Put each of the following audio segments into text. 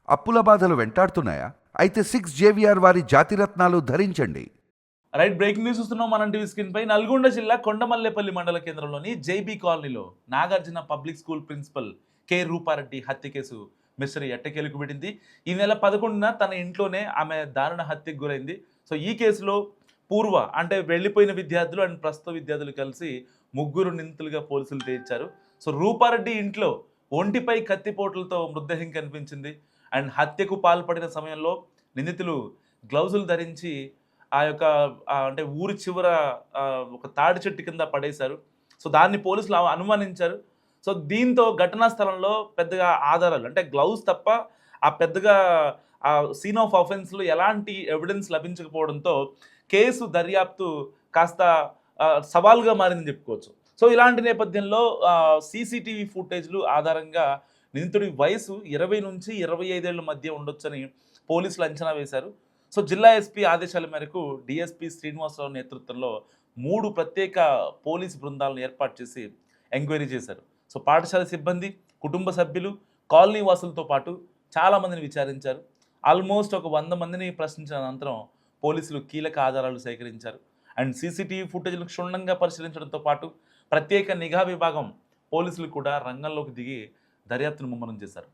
అప్పుల బాధలు వెంటాడుతున్నాయా? అయితే 6 JVR వారి జాతిరత్నాలు ధరించండి. రైట్, బ్రేకింగ్ న్యూస్ చూస్తున్నాం మనం టీవీ స్క్రీన్ పై. నల్గొండ జిల్లా కొండమల్లేపల్లి మండల కేంద్రంలోని జైబీ కాలనీలో Nagarjuna public school principal K Rupa Reddy హత్య కేసు మిస్టరీ ఎట్టకేలకు పెట్టింది. ఈ నెల 11న తన ఇంట్లోనే ఆమె దారుణ హత్యకు గురైంది. సో ఈ కేసులో పూర్వ అంటే వెళ్ళిపోయిన విద్యార్థులు అండ్ ప్రస్తుత విద్యార్థులు కలిసి ముగ్గురు నిందితులుగా పోలీసులు తేల్చారు. సో రూపారెడ్డి ఇంట్లో ఒంటిపై కత్తిపోట్లతో మృతదేహం కనిపించింది. అండ్ హత్యకు పాల్పడిన సమయంలో నిందితులు గ్లౌజులు ధరించి ఆ యొక్క అంటే ఊరి చివర ఒక తాడి చెట్టు కింద పడేశారు. సో దాన్ని పోలీసులు అనుమానించారు. సో దీంతో ఘటనా స్థలంలో పెద్దగా ఆధారాలు అంటే గ్లౌస్ తప్ప ఆ పెద్దగా ఆ సీన్ ఆఫ్ అఫెన్స్‌లో ఎలాంటి ఎవిడెన్స్ లభించకపోవడంతో కేసు దర్యాప్తు కాస్త సవాల్‌గా మారిందని చెప్పుకోవచ్చు. సో ఇలాంటి నేపథ్యంలో సీసీటీవీ ఫుటేజ్‌లు ఆధారంగా నిందితుడి వయసు 20 నుంచి 25 ఏళ్ల మధ్య ఉండొచ్చని పోలీసులు అంచనా వేశారు. సో జిల్లా ఎస్పీ ఆదేశాల మేరకు డీఎస్పీ శ్రీనివాసరావు నేతృత్వంలో 3 ప్రత్యేక పోలీసు బృందాలను ఏర్పాటు చేసి ఎంక్వైరీ చేశారు. సో పాఠశాల సిబ్బంది, కుటుంబ సభ్యులు, కాలనీ వాసులతో పాటు చాలామందిని విచారించారు. ఆల్మోస్ట్ ఒక 100 మందిని ప్రశ్నించిన అనంతరం పోలీసులు కీలక ఆధారాలు సేకరించారు. అండ్ సీసీటీవీ ఫుటేజ్ను క్షుణ్ణంగా పరిశీలించడంతో పాటు ప్రత్యేక నిఘా విభాగం పోలీసులు కూడా రంగంలోకి దిగి దర్యాప్తును ముమ్మరం చేశారు.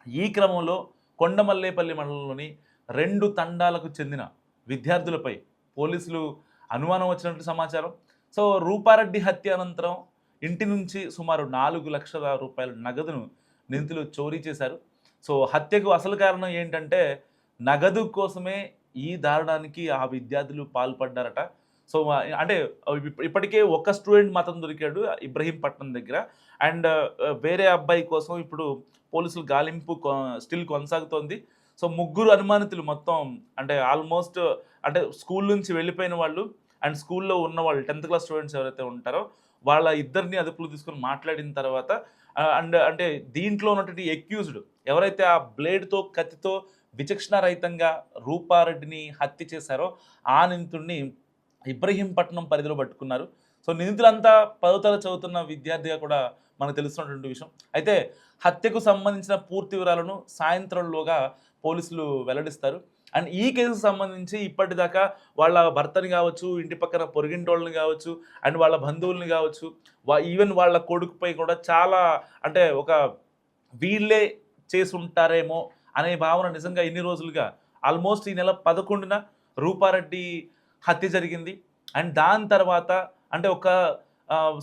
ఈ క్రమంలో కొండమల్లేపల్లి మండలంలోని 2 తండాలకు చెందిన విద్యార్థులపై పోలీసులు అనుమానం వచ్చినట్లు సమాచారం. సో రూపారెడ్డి హత్య అనంతరం ఇంటి నుంచి సుమారు 4 లక్షల రూపాయల నగదును నిందితులు చోరీ చేశారు. సో హత్యకు అసలు కారణం ఏంటంటే నగదు కోసమే ఈ దారుణానికి ఆ విద్యార్థులు పాల్పడ్డారట. సో అంటే ఇప్పటికే ఒక స్టూడెంట్ మాత్రం దొరికాడు ఇబ్రహీంపట్నం దగ్గర. అండ్ వేరే అబ్బాయి కోసం ఇప్పుడు పోలీసులు గాలింపు స్టిల్ కొనసాగుతోంది. సో ముగ్గురు అనుమానితులు మొత్తం అంటే ఆల్మోస్ట్ అంటే స్కూల్ నుంచి వెళ్ళిపోయిన వాళ్ళు అండ్ స్కూల్లో ఉన్న వాళ్ళు 10th క్లాస్ స్టూడెంట్స్ ఎవరైతే ఉంటారో వాళ్ళ ఇద్దరిని అదుపులో తీసుకొని మాట్లాడిన తర్వాత అండ్ అంటే దీంట్లో ఉన్నటువంటి ఎక్యూజ్డ్ ఎవరైతే ఆ బ్లేడ్తో కత్తితో విచక్షణారహితంగా రూపారెడ్డిని హత్య చేశారో ఆ నిందితుడిని ఇబ్రహీంపట్నం పరిధిలో పట్టుకున్నారు. సో నిందితులంతా 10వ తరగతి చదువుతున్న విద్యార్థిగా కూడా మనకు తెలుస్తున్నటువంటి విషయం. అయితే హత్యకు సంబంధించిన పూర్తి వివరాలను సాయంత్రంలోగా పోలీసులు వెల్లడిస్తారు. అండ్ ఈ కేసుకు సంబంధించి ఇప్పటిదాకా వాళ్ళ భర్తని కావచ్చు, ఇంటి పక్కన పొరుగింటోళ్ళని కావచ్చు, అండ్ వాళ్ళ బంధువుల్ని కావచ్చు, ఈవెన్ వాళ్ళ కొడుకుపై కూడా చాలా అంటే ఒక వీళ్ళే చేసుంటారేమో అనే భావన నిజంగా ఇన్ని రోజులుగా ఆల్మోస్ట్ ఈ నెల 11న రూపారెడ్డి హత్య జరిగింది. అండ్ దాని తర్వాత అంటే ఒక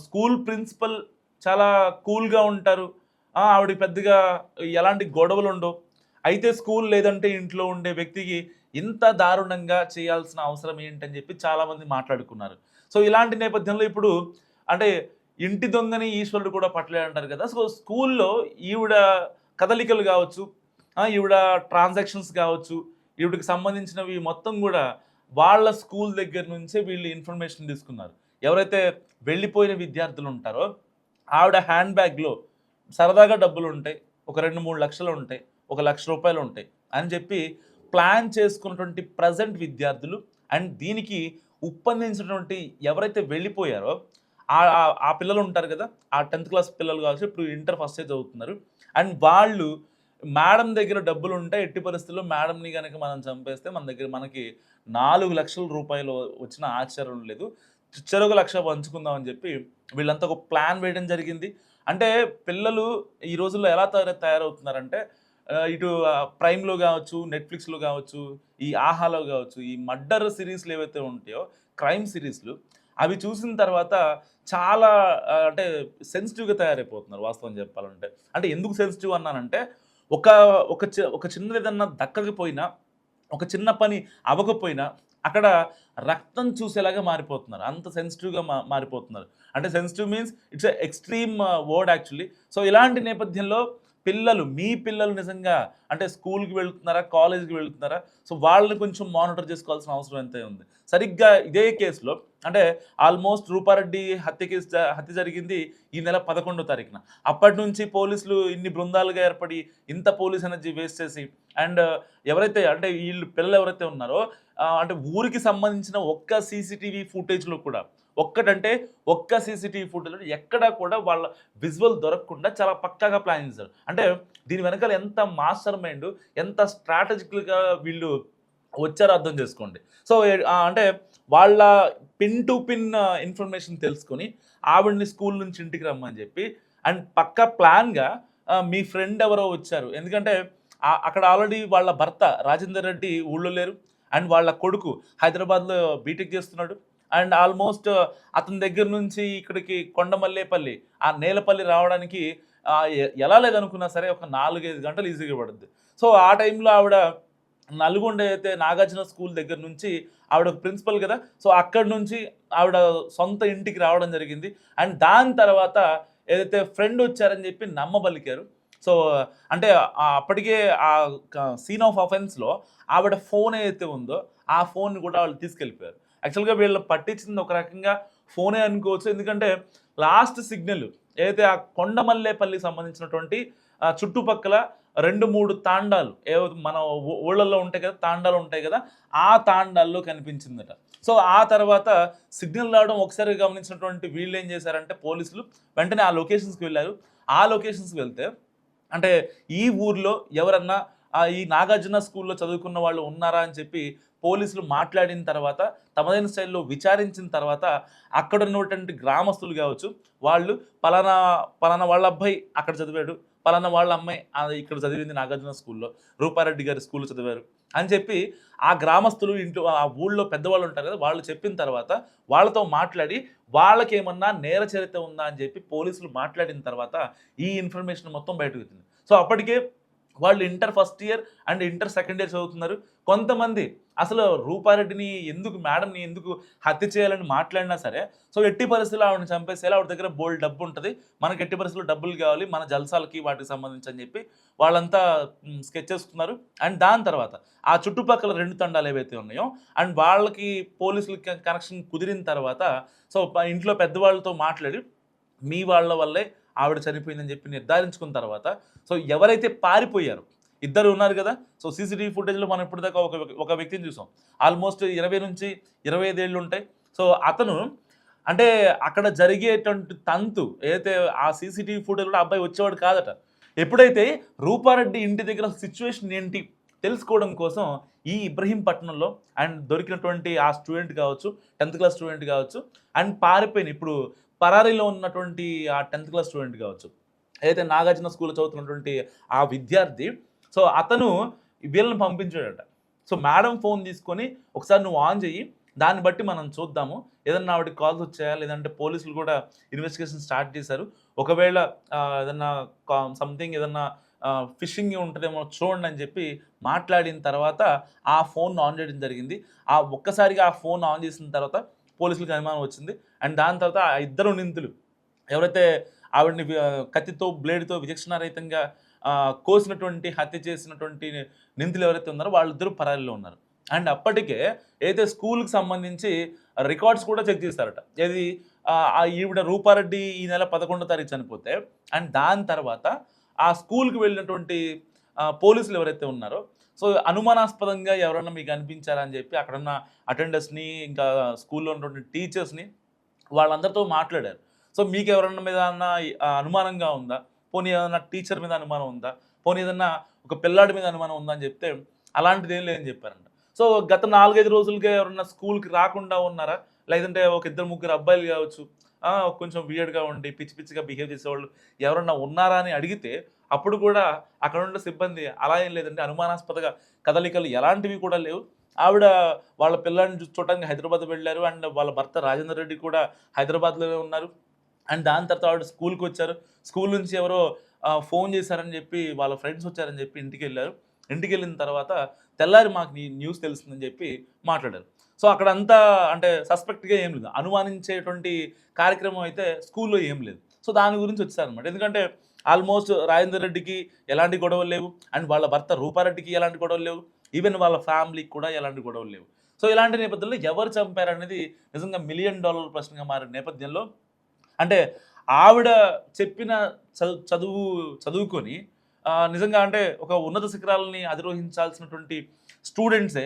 స్కూల్ ప్రిన్సిపల్ చాలా కూల్గా ఉంటారు. ఆవిడ పెద్దగా ఎలాంటి గొడవలు ఉండవు. అయితే స్కూల్ లేదంటే ఇంట్లో ఉండే వ్యక్తికి ఇంత దారుణంగా చేయాల్సిన అవసరం ఏంటని చెప్పి చాలామంది మాట్లాడుకున్నారు. సో ఇలాంటి నేపథ్యంలో ఇప్పుడు అంటే ఇంటి దొంగని ఈశ్వరుడు కూడా పట్టలేడంటారు కదా. సో స్కూల్లో ఈవిడ కదలికలు కావచ్చు, ఈవిడ ట్రాన్సాక్షన్స్ కావచ్చు, ఈవిడికి సంబంధించినవి మొత్తం కూడా వాళ్ళ స్కూల్ దగ్గర నుంచే వీళ్ళు ఇన్ఫర్మేషన్ తీసుకున్నారు. ఎవరైతే వెళ్ళిపోయిన విద్యార్థులు ఉంటారో ఆవిడ హ్యాండ్ బ్యాగ్లో సరదాగా డబ్బులు ఉంటాయి, ఒక 2-3 లక్షలు ఉంటాయి, ఒక ₹1,00,000 ఉంటాయి అని చెప్పి ప్లాన్ చేసుకున్నటువంటి ప్రజెంట్ విద్యార్థులు అండ్ దీనికి ఉప్పందించినటువంటి ఎవరైతే వెళ్ళిపోయారో ఆ పిల్లలు ఉంటారు కదా, ఆ 10th క్లాస్ పిల్లలు కావచ్చు, ఇప్పుడు ఇంటర్ ఫస్ట్ ఇయర్ చదువుతున్నారు. అండ్ వాళ్ళు మేడం దగ్గర డబ్బులు ఉంటే ఎట్టి పరిస్థితుల్లో మేడంని కనుక మనం చంపేస్తే మన దగ్గర మనకి ₹4,00,000 వచ్చిన ఆశ్చర్యం లేదు, చెరొక 1,00,000 పంచుకుందామని చెప్పి వీళ్ళంతా ఒక ప్లాన్ వేయడం జరిగింది. అంటే పిల్లలు ఈ రోజుల్లో ఎలా తయారవుతున్నారంటే ఇటు ప్రైమ్‌లో కావచ్చు, నెట్‌ఫ్లిక్స్‌లో కావచ్చు, ఈ ఆహాలో కావచ్చు, ఈ మర్డర్ సిరీస్‌లు ఏవైతే ఉంటాయో క్రైమ్ సిరీస్‌లు అవి చూసిన తర్వాత చాలా అంటే సెన్సిటివ్‌గా తయారైపోతున్నారు వాస్తవం చెప్పాలంటే. అంటే ఎందుకు సెన్సిటివ్ అన్నానంటే ఒక ఒక చిన్నది ఏదన్నా దక్కకపోయినా, ఒక చిన్న పని అవ్వకపోయినా అక్కడ రక్తం చూసేలాగా మారిపోతున్నారు. అంత సెన్సిటివ్‌గా మారిపోతున్నారు. అంటే sensitive means it's extreme word actually. So ఇలాంటి నేపథ్యంలో మీ పిల్లలు నిజంగా అంటే స్కూల్‌కి వెళ్తున్నారా, కాలేజ్‌కి వెళ్తున్నారా? సో వాళ్ళని కొంచెం మానిటర్ చేసుకోవాల్సిన అవసరం ఎంతే ఉంది. సరిగ్గా ఇదే కేసులో అంటే ఆల్మోస్ట్ రూపారెడ్డి హత్య జరిగింది ఈ నెల 11వ తారీఖున. అప్పటి నుంచి పోలీసులు ఇన్ని బృందాలుగా ఏర్పడి ఇంత పోలీస్ ఎనర్జీ వేస్ట్ చేసి అండ్ ఎవరైతే అంటే వీళ్ళు పిల్లలు ఎవరైతే ఉన్నారో అంటే ఊరికి సంబంధించిన ఒక్క సీసీటీవీ ఫుటేజ్‌లో కూడా ఒక్కటంటే ఒక్క సీసీటీవీ ఫుటేజ్లో ఎక్కడా కూడా వాళ్ళ విజువల్ దొరకకుండా చాలా పక్కాగా ప్లాన్ చేశారు. అంటే దీని వెనకాల ఎంత మాస్టర్ మైండ్, ఎంత స్ట్రాటజికల్‌గా వీళ్ళు వచ్చారో అర్థం చేసుకోండి. సో, అంటే వాళ్ళ పిన్ టు పిన్ ఇన్ఫర్మేషన్ తెలుసుకొని ఆవిడని స్కూల్ నుంచి ఇంటికి రమ్మని చెప్పి అండ్ పక్కా ప్లాన్‌గా మీ ఫ్రెండ్ ఎవరో వచ్చారు. ఎందుకంటే అక్కడ ఆల్రెడీ వాళ్ళ భర్త రాజేందర్ రెడ్డి ఊళ్ళో లేరు. అండ్ వాళ్ళ కొడుకు హైదరాబాద్‌లో బీటెక్ చేస్తున్నాడు. అండ్ ఆల్మోస్ట్ అతని దగ్గర నుంచి ఇక్కడికి కొండమల్లేపల్లి, ఆ నేలపల్లి రావడానికి ఎలా లేదనుకున్నా సరే ఒక 4, 5 గంటలు ఈజీగా పడుద్ది. సో, ఆ టైంలో ఆవిడ నల్గొండ అయితే నాగార్జున స్కూల్ దగ్గర నుంచి ఆవిడ ఒక ప్రిన్సిపల్ కదా! సో, అక్కడి నుంచి ఆవిడ సొంత ఇంటికి రావడం జరిగింది. అండ్ దాని తర్వాత ఏదైతే ఫ్రెండ్ వచ్చారని చెప్పి నమ్మబలికారు. సో, అంటే అప్పటికే ఆ సీన్ ఆఫ్ అఫెన్స్‌లో ఆవిడ ఫోన్ ఏదైతే ఉందో, ఆ ఫోన్‌ని కూడా వాళ్ళు తీసుకెళ్ళిపోయారు. యాక్చువల్‌గా వీళ్ళు పట్టించింది ఒక రకంగా ఫోనే అనుకోవచ్చు. ఎందుకంటే లాస్ట్ సిగ్నల్ ఏదైతే ఆ కొండమల్లేపల్లికి సంబంధించినటువంటి చుట్టుపక్కల 2, 3 తాండాలు మన ఊళ్ళల్లో ఉంటాయి కదా! తాండాలు ఉంటాయి కదా! ఆ తాండాల్లో కనిపించిందట. సో, ఆ తర్వాత సిగ్నల్ రావడం ఒకసారి గమనించినటువంటి వీళ్ళేం చేశారంటే పోలీసులు వెంటనే ఆ లొకేషన్స్‌కి వెళ్లారు. ఆ లొకేషన్స్‌కి వెళ్తే అంటే ఈ ఊర్లో ఎవరన్నా ఈ నాగార్జున స్కూల్‌లో చదువుకున్న వాళ్ళు ఉన్నారా అని చెప్పి పోలీసులు మాట్లాడిన తర్వాత, తమదైన స్టైల్‌లో విచారించిన తర్వాత అక్కడ ఉన్నటువంటి గ్రామస్తులు కావచ్చు, వాళ్ళు పలానా, పలానా వాళ్ళ అబ్బాయి అక్కడ చదివాడు. పలానా వాళ్ళ అమ్మాయి ఇక్కడ చదివింది నాగార్జున స్కూల్‌లో. రూపారెడ్డి గారి స్కూల్‌లో చదివారు అని చెప్పి ఆ గ్రామస్తులు ఇంట్లో ఆ ఊళ్ళో పెద్దవాళ్ళు ఉంటారు కదా! వాళ్ళు చెప్పిన తర్వాత వాళ్ళతో మాట్లాడి వాళ్ళకేమన్నా నేర చరిత్ర ఉందా అని చెప్పి పోలీసులు మాట్లాడిన తర్వాత ఈ ఇన్ఫర్మేషన్ మొత్తం బయటకొచ్చింది. సో, అప్పటికే వాళ్ళు inter first year and inter second year చదువుతున్నారు. కొంతమంది అసలు రూపారెడ్డిని మేడంని ఎందుకు హత్య చేయాలని మాట్లాడినా సరే, సో ఎట్టి పరిస్థితుల్లో ఆవిడని చంపేసేయాలి. ఆవిడ దగ్గర బోలెడు డబ్బుంటది. మనకు ఎట్టి పరిస్థితుల్లో డబ్బులు కావాలి. మన జల్సాలకి వాటికి సంబంధించి అని చెప్పి వాళ్ళంతా స్కెచ్ చేసుకున్నారు. అండ్ దాని తర్వాత ఆ చుట్టుపక్కల 2 తండాలు ఏవైతే ఉన్నాయో అండ్ వాళ్ళకి పోలీసులకి కనెక్షన్ కుదిరిన తర్వాత సో, ఇంట్లో పెద్దవాళ్ళతో మాట్లాడి మీ వాళ్ళ వల్లే ఆవిడ చనిపోయిందని చెప్పి నిర్ధారించుకున్న తర్వాత సో, ఎవరైతే పారిపోయారో ఇద్దరు ఉన్నారు కదా! సో, సీసీటీవీ ఫుటేజ్‌లో మనం ఇప్పటిదాకా ఒక వ్యక్తిని చూసాం. ఆల్మోస్ట్ 20-25 ఏళ్ళు ఉంటాయి. సో, అతను అంటే అక్కడ జరిగేటువంటి తంతు ఏదైతే ఆ సీసీటీవీ ఫుటేజ్‌లో ఆ అబ్బాయి వచ్చేవాడు కాదట. ఎప్పుడైతే రూపారెడ్డి ఇంటి దగ్గర సిట్యుయేషన్ ఏంటి తెలుసుకోవడం కోసం ఈ ఇబ్రహీంపట్నంలో అండ్ దొరికినటువంటి ఆ స్టూడెంట్ కావచ్చు, 10th క్లాస్ స్టూడెంట్ కావచ్చు అండ్ పారిపోయిన ఇప్పుడు పరారీలో ఉన్నటువంటి ఆ 10th క్లాస్ స్టూడెంట్ కావచ్చు. ఏదైతే నాగార్జున స్కూల్‌లో చదువుతున్నటువంటి ఆ విద్యార్థి సో, అతను వీళ్ళని పంపించాడట. సో, మేడం ఫోన్ తీసుకొని ఒకసారి నువ్వు ఆన్ చెయ్యి. దాన్ని బట్టి మనం చూద్దాము. ఏదన్నా ఆవిడకి కాల్స్ వచ్చాయా? లేదంటే పోలీసులు కూడా ఇన్వెస్టిగేషన్ స్టార్ట్ చేశారు. ఒకవేళ ఏదన్నా సంథింగ్ ఏదన్నా ఫిషింగ్ ఉంటదేమో చూడండి అని చెప్పి మాట్లాడిన తర్వాత ఆ ఫోన్‌ని ఆన్ చేయడం జరిగింది. ఒక్కసారిగా ఆ ఫోన్ ఆన్ చేసిన తర్వాత పోలీసులకి అనుమానం వచ్చింది. అండ్ దాని తర్వాత ఆ ఇద్దరు నిందితులు ఎవరైతే ఆవిడని కత్తితో, బ్లేడ్‌తో విచక్షణారహితంగా కోసినటువంటి, హత్య చేసినటువంటి నిందితులు ఎవరైతే ఉన్నారో వాళ్ళిద్దరూ పరారీలో ఉన్నారు. అండ్ అప్పటికే ఏదైతే స్కూల్‌కి సంబంధించి రికార్డ్స్ కూడా చెక్ చేశారట. ఏది ఈవిడ రూపారెడ్డి ఈ నెల 11వ తారీఖు చనిపోతే అండ్ దాని తర్వాత ఆ స్కూల్‌కి వెళ్ళినటువంటి పోలీసులు ఎవరైతే ఉన్నారో సో, అనుమానాస్పదంగా ఎవరన్నా మీకు అనిపించారా అని చెప్పి అక్కడున్న అటెండర్స్‌ని ఇంకా స్కూల్‌లో ఉన్నటువంటి టీచర్స్‌ని వాళ్ళందరితో మాట్లాడారు. సో, మీకెవరన్నా మీద అనుమానంగా ఉందా? పోనీ ఏదన్నా టీచర్ మీద అనుమానం ఉందా? పోనీ ఏదన్నా ఒక పిల్లాడి మీద అనుమానం ఉందా? అని చెప్తే అలాంటిదేం లేదని చెప్పారంట. సో, గత 4, 5 రోజులుగా ఎవరన్నా స్కూల్‌కి రాకుండా ఉన్నారా? లేదంటే ఒక ఇద్దరు, ముగ్గురు అబ్బాయిలు కావచ్చు. కొంచెం వియర్డ్‌గా ఉండి పిచ్చి పిచ్చిగా బిహేవ్ చేసేవాళ్ళు ఎవరన్నా ఉన్నారా అని అడిగితే అప్పుడు కూడా అక్కడున్న సిబ్బంది అలా ఏం లేదండి అనుమానాస్పద కదలికలు ఎలాంటివి కూడా లేవు. ఆవిడ వాళ్ళ పిల్లాడిని చూడటానికి హైదరాబాద్ వెళ్లారు. అండ్ వాళ్ళ భర్త రాజేందర్ రెడ్డి కూడా హైదరాబాద్‌లోనే ఉన్నారు. అండ్ దాని తర్వాత ఆవిడ స్కూల్‌కొచ్చారు. స్కూల్ నుంచి ఎవరో ఫోన్ చేశారని చెప్పి వాళ్ళ ఫ్రెండ్స్ వచ్చారని చెప్పి ఇంటికెళ్లారు. ఇంటికెళ్ళిన తర్వాత తెల్లారి మాకు ఈ న్యూస్ తెలిసిందని చెప్పి మాట్లాడారు. సో, అక్కడంతా అంటే సస్పెక్ట్‌గా ఏం లేదు. అనుమానించేటువంటి కార్యక్రమం అయితే స్కూల్‌లో ఏం లేదు. సో, దాని గురించి వచ్చారనమాట. ఎందుకంటే ఆల్మోస్ట్ రాజేందర్ రెడ్డికి ఎలాంటి గొడవలు లేవు. అండ్ వాళ్ళ భర్త రూపారెడ్డికి ఎలాంటి గొడవలు లేవు. ఈవెన్ వాళ్ళ ఫ్యామిలీకి కూడా ఎలాంటి గొడవలు లేవు. సో, ఇలాంటి నేపథ్యంలో ఎవరు చంపారనేది నిజంగా $1 మిలియన్ ప్రశ్నగా మారిన నేపథ్యంలో అంటే ఆవిడ చెప్పిన చదువుకొని నిజంగా అంటే ఒక ఉన్నత శిఖరాలని అధిరోహించాల్సినటువంటి స్టూడెంట్సే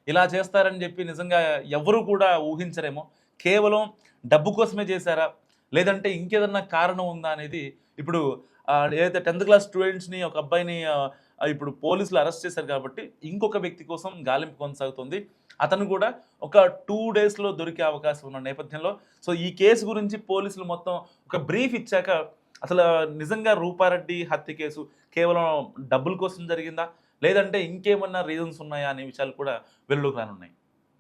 ఇలా చేస్తారని చెప్పి నిజంగా ఎవ్వరు కూడా ఊహించరేమో. కేవలం డబ్బు కోసమే చేశారా, లేదంటే ఇంకేదన్నా కారణం ఉందా అనేది ఇప్పుడు ఏదైతే 10th క్లాస్ స్టూడెంట్స్ని ఒక అబ్బాయిని ఇప్పుడు పోలీసులు అరెస్ట్ చేశారు కాబట్టి ఇంకొక వ్యక్తి కోసం గాలింపు కొనసాగుతుంది. అతను కూడా ఒక 2 డేస్లో దొరికే అవకాశం ఉన్న నేపథ్యంలో సో ఈ కేసు గురించి పోలీసులు మొత్తం ఒక బ్రీఫ్ ఇచ్చాక అసలు నిజంగా రూపారెడ్డి హత్య కేసు కేవలం డబ్బుల కోసం జరిగిందా, లేదంటే ఇంకేమన్నా రీజన్స్ ఉన్నాయా అనే విషయాలు కూడా వెలుగులోకి రానున్నాయి.